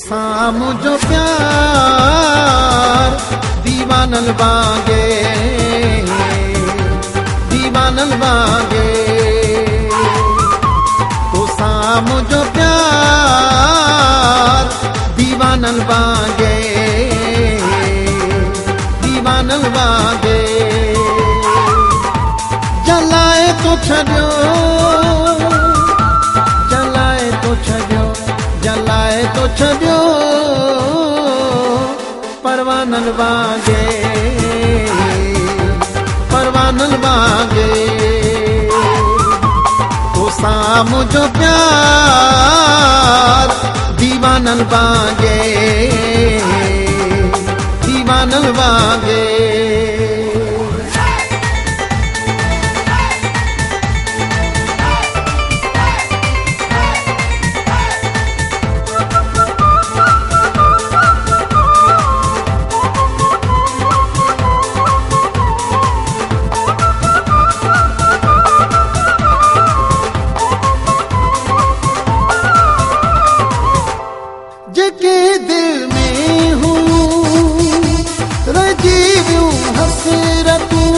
सामू जो प्यार दीवानल वांगे, दीवानल वांगे। तो सामू जो प्यार दीवानल वांगे, दीवानल वांगे। जलाए तो छड़ियो, जलाए तो छड़ियो, जलाए तो छड़ियो परवानल वांगे, परवानल वांगे। तो सामू जो प्यार दीवानल वांगे, दीवानल वांगे। जेके दिल में हूँ रजीवियूं हसरतूं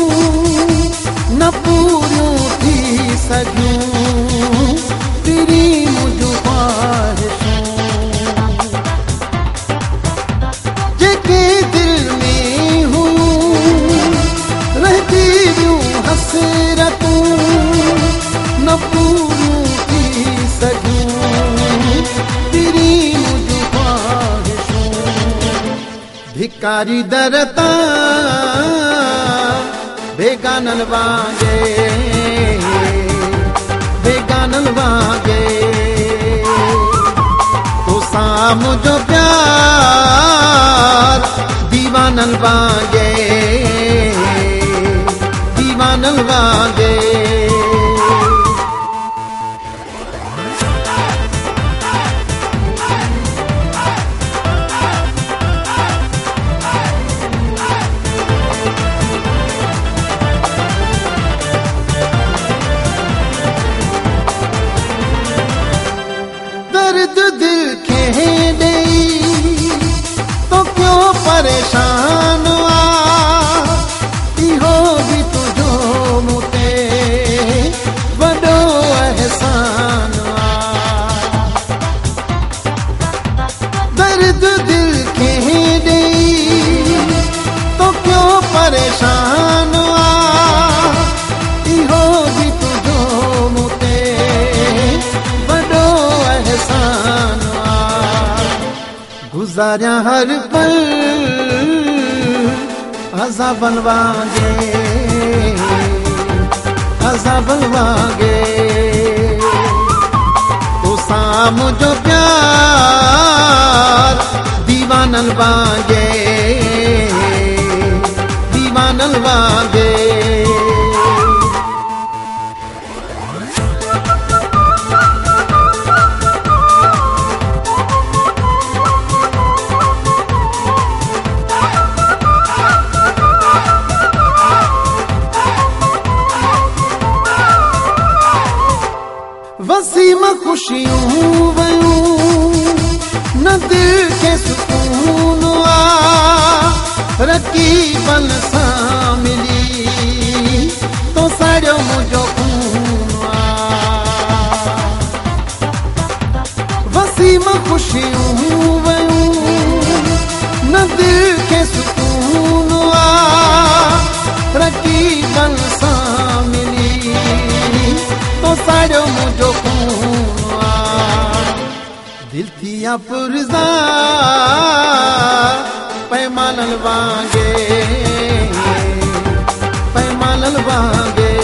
न पूरियूं थी सघूं तेरी मुझूं ख्वाहिशूं। जेके दिल में हूँ रजीवियूं हसरतूं न पूरियूं थी सघूं तेरी भिकारी दरता बेगानल वांगे, बेगानल वांगे। तो सामू जो प्यार दीवानल वांगे, दीवानल वांगे। दर्द दिल खे ॾेई तो क्यों परेशान आ, इहो भी तुझो मूं ते वॾो एहसान आ। दर्द दिल खे ॾेई तो क्यों परेशान आ, इहो भी तुझो मूं ते गुज़ारिया हर पल अज़ाबन वांगे, अज़ाबन वांगे। तो सामू जो प्यार दीवानल वांगे, दीवानल वांगे। वसीम खुशियूं वयूं न दिल के सुकून आ, रकीबन सां मिली तो साड़ियो मुझो खून आ। वसीम खुशियूं वयूं न दिल के सुकून आ, रकीबन सां मिली तो साड़ियो मुझो खून आ। दिल थिया पुरज़ा पैमानल वांगे, पैमानल वांगे।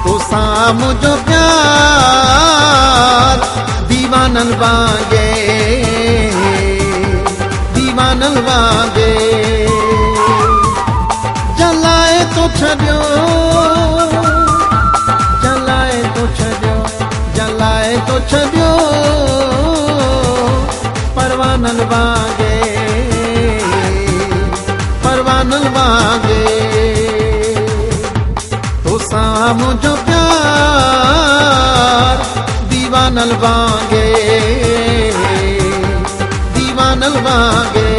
तो सामू जो प्यार दीवानल वांगे, दीवानल वांगे। जलाए तो छड़ियो, जलाए तो छड़ियो, जलाए तो छड़ियो परवानल वांगे, परवानल वांगे। तो सामू जो प्यार दीवानल वांगे। भागे